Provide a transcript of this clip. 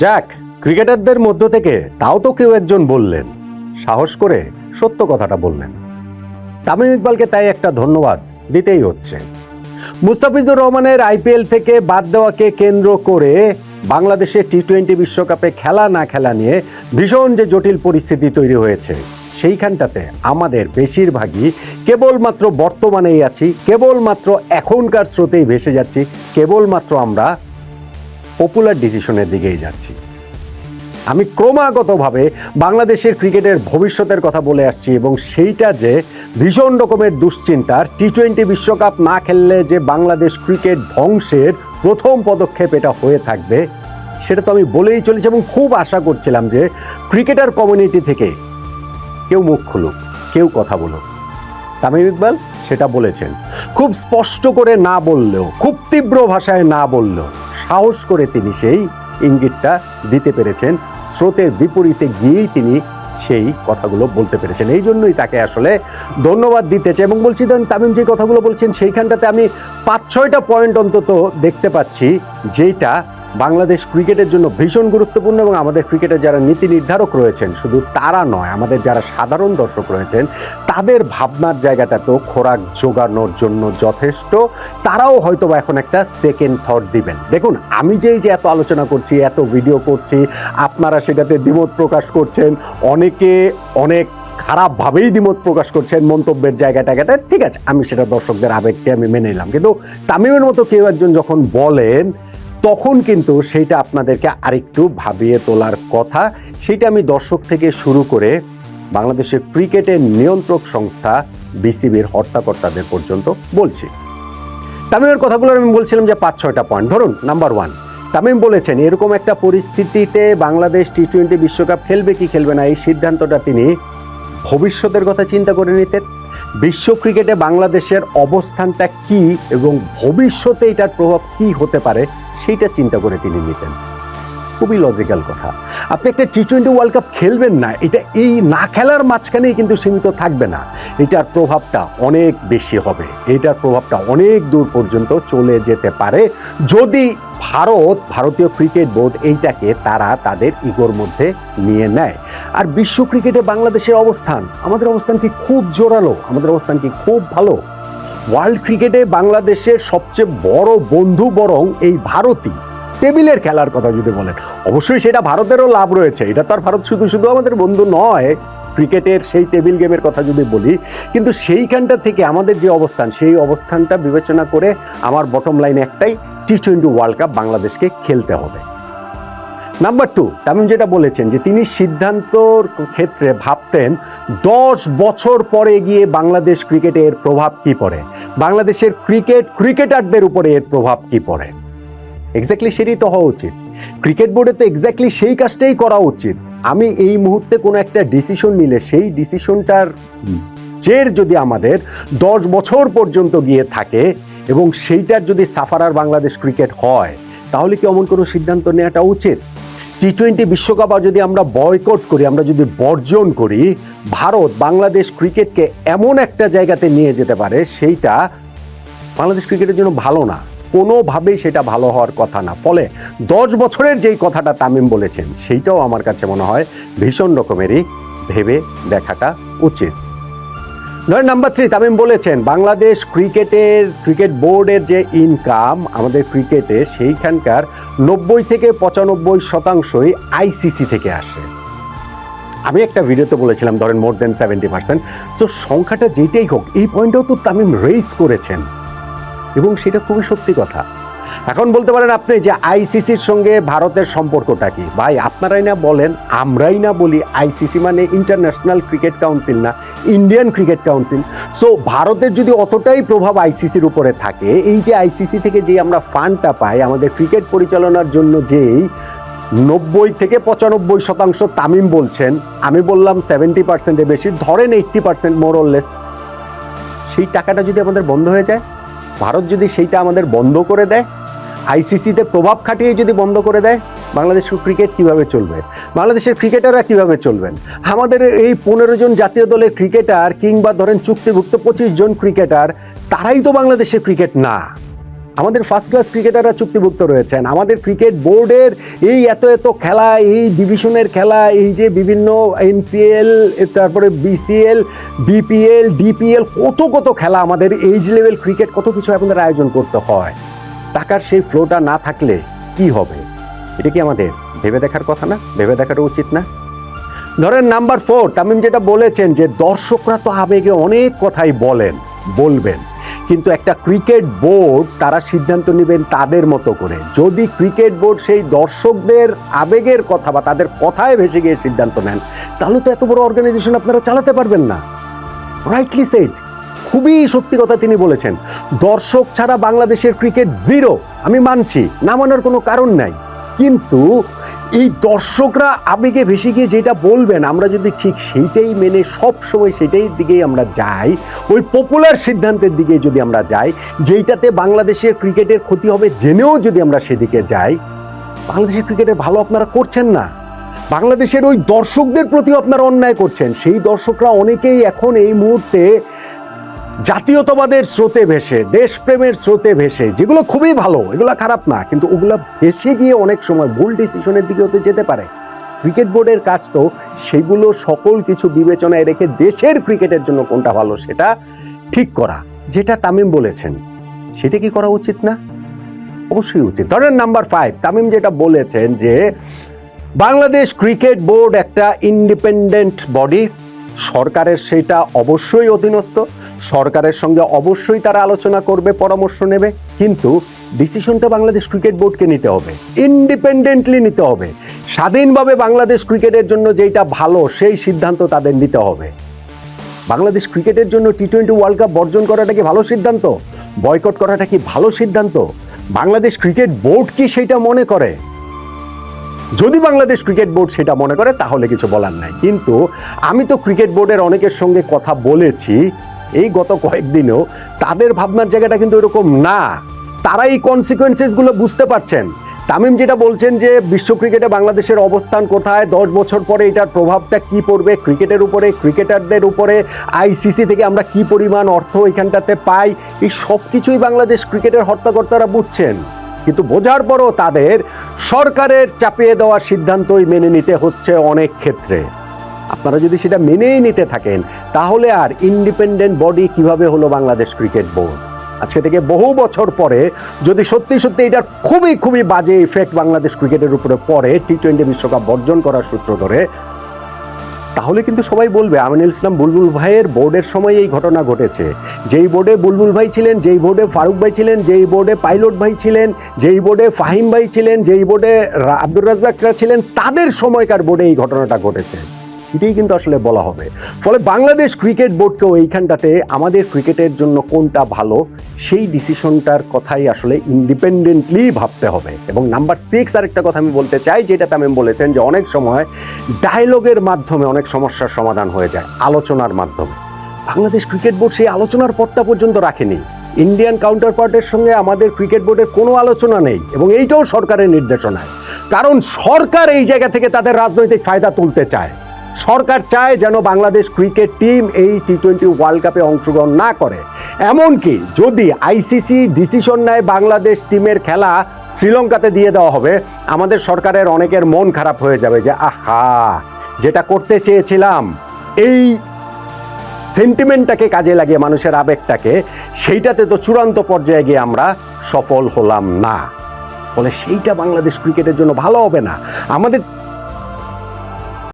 যাক, ক্রিকেটারদের মধ্য থেকে তাও তো কেউ একজন বললেন, সাহস করে সত্য কথাটা বললেন। তামিম ইকবালকে তাই একটা ধন্যবাদ দিতেই হচ্ছে। মুস্তাফিজুর রহমানের আইপিএল থেকে বাদ দেওয়াকে কেন্দ্র করে বাংলাদেশের টি-20 বিশ্বকাপে খেলা না খেলা নিয়ে ভীষণ যে জটিল পরিস্থিতি তৈরি হয়েছে, সেইখানটাতে আমাদের বেশিরভাগই কেবলমাত্র বর্তমানেই আছি, কেবলমাত্র এখনকার স্রোতেই ভেসে যাচ্ছি, কেবলমাত্র আমরা পপুলার ডিসিশনের দিকেই যাচ্ছি। আমি ক্রমাগতভাবে বাংলাদেশের ক্রিকেটের ভবিষ্যতের কথা বলে আসছি এবং সেইটা যে ভীষণ রকমের দুশ্চিন্তার। টি-20 বিশ্বকাপ না খেললে যে বাংলাদেশ ক্রিকেট ধ্বংসের প্রথম পদক্ষেপ এটা হয়ে থাকবে, সেটা তো আমি বলেই চলেছি এবং খুব আশা করছিলাম যে ক্রিকেটার কমিউনিটি থেকে কেউ মুখ খুলুক, কেউ কথা বলুক। তামিম ইকবাল সেটা বলেছেন, খুব স্পষ্ট করে না বললেও, খুব তীব্র ভাষায় না বললেও সাহস করে তিনি সেই ইঙ্গিতটা দিতে পেরেছেন। স্রোতের বিপরীতে গিয়েই তিনি সেই কথাগুলো বলতে পেরেছেন। এই জন্যই তাকে আসলে ধন্যবাদ দিতে চাই এবং বলছি ধরুন তামিম যে কথাগুলো বলছেন সেইখানটাতে আমি 5-6টা পয়েন্ট অন্তত দেখতে পাচ্ছি যেটা বাংলাদেশ ক্রিকেটের জন্য ভীষণ গুরুত্বপূর্ণ এবং আমাদের ক্রিকেটের যারা নীতি নির্ধারক রয়েছেন, শুধু তারা নয়, আমাদের যারা সাধারণ দর্শক রয়েছেন তাদের ভাবনার জায়গাটা তো খোরাক জোগানোর জন্য যথেষ্ট। তারাও হয়তো এখন একটা সেকেন্ড থট দিবেন। দেখুন, আমি যে এত আলোচনা করছি, এত ভিডিও করছি, আপনারা সেটাতে দ্বিমত প্রকাশ করছেন, অনেকে অনেক খারাপভাবেই দ্বিমত প্রকাশ করছেন মন্তব্যের জায়গাটাতে, ঠিক আছে, আমি সেটা দর্শকদের আবেগকে আমি মেনে নিলাম। কিন্তু তামিমের মতো কেউ একজন যখন বলেন তখন কিন্তু সেইটা আপনাদেরকে আরেকটু ভাবিয়ে তোলার কথা। সেইটা আমি দর্শক থেকে শুরু করে বাংলাদেশের ক্রিকেটের নিয়ন্ত্রক সংস্থা বিসিবির হর্তাকর্তাদের পর্যন্ত বলছি। তামিমের কথাগুলো আমি বলছিলাম যে 5-6টা পয়েন্ট। ধরুন, নাম্বার 1, তামিম বলেছেন এরকম একটা পরিস্থিতিতে বাংলাদেশ টি-20 বিশ্বকাপ খেলবে কি খেলবে না এই সিদ্ধান্তটা তিনি ভবিষ্যতের কথা চিন্তা করে নিতেন। বিশ্ব ক্রিকেটে বাংলাদেশের অবস্থানটা কি এবং ভবিষ্যতে এটার প্রভাব কি হতে পারে সেইটা চিন্তা করে তিনি নিতেন। খুবই লজিক্যাল কথা। আপনি একটা টি-20 ওয়ার্ল্ড কাপ খেলবেন না, এটা এই না খেলার মাঝখানেই কিন্তু সীমিত থাকবে না, এটার প্রভাবটা অনেক বেশি হবে, এটার প্রভাবটা অনেক দূর পর্যন্ত চলে যেতে পারে যদি ভারতীয় ক্রিকেট বোর্ড এইটাকে তারা তাদের ইগোর মধ্যে নিয়ে নেয়। আর বিশ্ব ক্রিকেটে বাংলাদেশের অবস্থান, আমাদের অবস্থান কি খুব জোরালো, আমাদের অবস্থান কি খুব ভালো? ওয়ার্ল্ড ক্রিকেটে বাংলাদেশের সবচেয়ে বড় বন্ধু বরং এই ভারতই। টেবিলের খেলার কথা যদি বলেন, অবশ্যই সেটা ভারতেরও লাভ রয়েছে, এটা তো আর ভারত শুধু আমাদের বন্ধু নয় ক্রিকেটের সেই টেবিল গেমের কথা যদি বলি, কিন্তু সেইখানটা থেকে আমাদের যে অবস্থান, সেই অবস্থানটা বিবেচনা করে আমার বটম লাইন একটাই, টি-20 ওয়ার্ল্ড কাপ বাংলাদেশকে খেলতে হবে। নাম্বার 2, তামিম যেটা বলেছেন যে তিনি সিদ্ধান্তর ক্ষেত্রে ভাবতেন 10 বছর পরে গিয়ে বাংলাদেশ ক্রিকেটে এর প্রভাব কি পড়ে, বাংলাদেশের ক্রিকেটারদের উপরে এর প্রভাব কি পড়ে। এক্স্যাক্টলি সেটাই তো হওয়া উচিত। ক্রিকেট বোর্ডে তো এক্স্যাক্টলি সেই কাজটাই করা উচিত। আমি এই মুহূর্তে কোনো একটা ডিসিশন নিলে সেই ডিসিশনটার জের যদি আমাদের 10 বছর পর্যন্ত গিয়ে থাকে এবং সেইটার যদি সাফারার বাংলাদেশ ক্রিকেট হয়, তাহলে কি এমন কোনো সিদ্ধান্ত নেওয়াটা উচিত? টি-20 বিশ্বকাপ যদি আমরা বয়কট করি, আমরা যদি বর্জন করি, ভারত বাংলাদেশ ক্রিকেটকে এমন একটা জায়গাতে নিয়ে যেতে পারে সেইটা বাংলাদেশ ক্রিকেটের জন্য ভালো না, কোনোভাবেই সেটা ভালো হওয়ার কথা না। ফলে 10 বছরের যেই কথাটা তামিম বলেছেন সেইটাও আমার কাছে মনে হয় ভীষণ রকমেরই ভেবে দেখাটা উচিত। ধরেন নাম্বার 3, তামিম বলেছেন বাংলাদেশ ক্রিকেট বোর্ডের যে ইনকাম আমাদের ক্রিকেটে, সেইখানকার 90 থেকে 95% আইসিসি থেকে আসে। আমি একটা ভিডিওতে বলেছিলাম ধরেন মোর দেন 70%। সো সংখ্যাটা যেটাই হোক, এই পয়েন্টটাও তো তামিম রেইজ করেছেন এবং সেটা খুবই সত্যি কথা। এখন বলতে পারেন আপনি যে আইসিসির সঙ্গে ভারতের সম্পর্কটা কি? ভাই, আপনারাই না বলেন, আমরাই না বলি আইসিসি মানে ইন্টারন্যাশনাল ক্রিকেট কাউন্সিল না, ইন্ডিয়ান ক্রিকেট কাউন্সিল। সো ভারতের যদি অতটাই প্রভাব আইসিসির উপরে থাকে, এই যে আইসিসি থেকে যে আমরা ফান্ডটা পাই আমাদের ক্রিকেট পরিচালনার জন্য, যেই 90 থেকে 95% তামিম বলছেন, আমি বললাম 70%-এর বেশি, ধরেন 80% মোর অর লেস, সেই টাকাটা যদি আমাদের বন্ধ হয়ে যায়, ভারত যদি সেইটা আমাদের বন্ধ করে দেয়, আইসিসিতে প্রভাব খাটিয়ে যদি বন্ধ করে দেয়, বাংলাদেশের ক্রিকেট কিভাবে চলবে? বাংলাদেশের ক্রিকেটাররা কিভাবে চলবেন? আমাদের এই 15 জন জাতীয় দলের ক্রিকেটার কিংবা ধরেন চুক্তিভুক্ত 25 জন ক্রিকেটার, তারাই তো বাংলাদেশের ক্রিকেট না। আমাদের ফার্স্ট ক্লাস ক্রিকেটাররা চুক্তিভুক্ত রয়েছেন, আমাদের ক্রিকেট বোর্ডের এই এত এত খেলা, এই ডিভিশনের খেলা, এই যে বিভিন্ন এনসিএল, তারপরে বিসিএল, বিপিএল, ডিপিএল, কত কত খেলা, আমাদের এইজ লেভেল ক্রিকেট, কত কিছু আপনাদের আয়োজন করতে হয়। টাকার সেই ফ্লোটা না থাকলে কি হবে? এটা কি আমাদের ভেবে দেখার কথা না? ভেবে দেখাটা উচিত না? ধরেন নাম্বার 4, তামিম যেটা বলেছেন যে দর্শকরা তো আবেগে অনেক কথাই বলবেন, কিন্তু একটা ক্রিকেট বোর্ড তারা সিদ্ধান্ত নেবেন তাদের মতো করে। যদি ক্রিকেট বোর্ড সেই দর্শকদের আবেগের কথা বা তাদের কথায় ভেসে গিয়ে সিদ্ধান্ত নেন, তাহলে তো এত বড় অর্গানাইজেশন আপনারা চালাতে পারবেন না। রাইটলি সেড, খুবই সত্যি কথা তিনি বলেছেন। দর্শক ছাড়া বাংলাদেশের ক্রিকেট জিরো, আমি মানছি, না মানার কোনো কারণ নাই, কিন্তু এই দর্শকরা আবেগে ভেসে গিয়ে যেটা বলবেন, আমরা যদি ঠিক সেইটাই মেনে সব সময় সেটাই দিকেই আমরা যাই, ওই পপুলার সিদ্ধান্তের দিকে যদি আমরা যাই, যেইটাতে বাংলাদেশের ক্রিকেটের ক্ষতি হবে জেনেও যদি আমরা সেদিকে যাই, বাংলাদেশের ক্রিকেটের ভালো আপনারা করছেন না। বাংলাদেশের ওই দর্শকদের প্রতিও আপনারা অন্যায় করছেন। সেই দর্শকরা অনেকেই এখন এই মুহূর্তে জাতীয়তাবাদের স্রোতে ভেসে, দেশপ্রেমের স্রোতে ভেসে, যেগুলো খুবই ভালো, এগুলো খারাপ না, কিন্তু ওগুলো ভেসে গিয়ে অনেক সময় ভুল ডিসিশনের দিকে হতে যেতে পারে। ক্রিকেট বোর্ডের কাজ তো সেগুলো সকল কিছু বিবেচনায় রেখে দেশের ক্রিকেটের জন্য কোনটা ভালো সেটা ঠিক করা। যেটা তামিম বলেছেন সেটা কি করা উচিত না? অবশ্যই উচিত। ধরেন নাম্বার 5, তামিম যেটা বলেছেন যে বাংলাদেশ ক্রিকেট বোর্ড একটা ইন্ডিপেন্ডেন্ট বডি, সরকারের সেটা অবশ্যই অধীনস্থ, সরকারের সঙ্গে অবশ্যই তারা আলোচনা করবে, পরামর্শ নেবে, কিন্তু ডিসিশনটা বাংলাদেশ ক্রিকেট বোর্ডকে নিতে হবে, ইন্ডিপেন্ডেন্টলি নিতে হবে। স্বাধীনভাবে বাংলাদেশ ক্রিকেটের জন্য যেটা ভালো সেই সিদ্ধান্ত তাদের নিতে হবে। বাংলাদেশ ক্রিকেটের জন্য টি-20 ওয়ার্ল্ড কাপ বর্জন করাটা কি ভালো সিদ্ধান্ত? বয়কট করাটা কি ভালো সিদ্ধান্ত? বাংলাদেশ ক্রিকেট বোর্ড কি সেটা মনে করে? যদি বাংলাদেশ ক্রিকেট বোর্ড সেটা মনে করে তাহলে কিছু বলার নাই, কিন্তু আমি তো ক্রিকেট বোর্ডের অনেকের সঙ্গে কথা বলেছি এই গত কয়েকদিনেও, তাদের ভাবনার জায়গাটা কিন্তু এরকম না। তারা এই কনসিকুয়েন্সেসগুলো বুঝতে পারছেন। তামিম যেটা বলছেন যে বিশ্ব ক্রিকেটে বাংলাদেশের অবস্থান কোথায়, 10 বছর পরে এটার প্রভাবটা কি পড়বে ক্রিকেটের উপরে, ক্রিকেটারদের উপরে, আইসিসি থেকে আমরা কি পরিমাণ অর্থ এখানটাতে পাই, এই সব কিছুই বাংলাদেশ ক্রিকেটের হর্তাকর্তারা বুঝছেন, কিন্তু বোঝার পরও তাদের সরকারের চাপিয়ে দেওয়ার সিদ্ধান্তই মেনে নিতে হচ্ছে অনেক ক্ষেত্রে। আপনারা যদি সেটা মেনেই নিতে থাকেন তাহলে আর ইন্ডিপেন্ডেন্ট বডি কিভাবে হলো বাংলাদেশ ক্রিকেট বোর্ড? আজকে থেকে বহু বছর পরে যদি সত্যি সত্যি এটার খুবই খুবই বাজে ইফেক্ট বাংলাদেশ ক্রিকেটের উপরে পড়ে টি-20 বিশ্বকাপ বর্জন করার সূত্র ধরে, তাহলে কিন্তু সবাই বলবে আমিনুল ইসলাম বুলবুল ভাইয়ের বোর্ডের সময় এই ঘটনা ঘটেছে। যেই বোর্ডে বুলবুল ভাই ছিলেন, যেই বোর্ডে ফারুক ভাই ছিলেন, যেই বোর্ডে পাইলট ভাই ছিলেন, যেই বোর্ডে ফাহিম ভাই ছিলেন, যেই বোর্ডে আব্দুর রাজ্জাকরা ছিলেন, তাদের সময়কার বোর্ডে এই ঘটনাটা ঘটেছে, এটাই কিন্তু আসলে বলা হবে। ফলে বাংলাদেশ ক্রিকেট বোর্ডকেও এইখানটাতে আমাদের ক্রিকেটের জন্য কোনটা ভালো সেই ডিসিশনটার কথাই আসলে ইন্ডিপেন্ডেন্টলি ভাবতে হবে। এবং নাম্বার 6 আরেকটা কথা আমি বলতে চাই, যেটা তামিম বলেছেন যে অনেক সময় ডায়ালগের মাধ্যমে অনেক সমস্যার সমাধান হয়ে যায়, আলোচনার মাধ্যমে। বাংলাদেশ ক্রিকেট বোর্ড সেই আলোচনার পথটা পর্যন্ত রাখেনি। ইন্ডিয়ান কাউন্টার পার্টের সঙ্গে আমাদের ক্রিকেট বোর্ডের কোনো আলোচনা নেই, এবং এইটাও সরকারের নির্দেশনায়, কারণ সরকার এই জায়গা থেকে তাদের রাজনৈতিক ফায়দা তুলতে চায়। সরকার চায় যেন বাংলাদেশ ক্রিকেট টিম এই টি-20 ওয়ার্ল্ড কাপে অংশগ্রহণ না করে। এমনকি যদি আইসিসি ডিসিশন নেয় বাংলাদেশ টিমের খেলা শ্রীলঙ্কাতে দিয়ে দেওয়া হবে, আমাদের সরকারের অনেকের মন খারাপ হয়ে যাবে যে আহা, যেটা করতে চেয়েছিলাম এই সেন্টিমেন্টটাকে কাজে লাগিয়ে, মানুষের আবেগটাকে, সেইটাতে তো চূড়ান্ত পর্যায়ে গিয়ে আমরা সফল হলাম না। ফলে সেইটা বাংলাদেশ ক্রিকেটের জন্য ভালো হবে না। আমাদের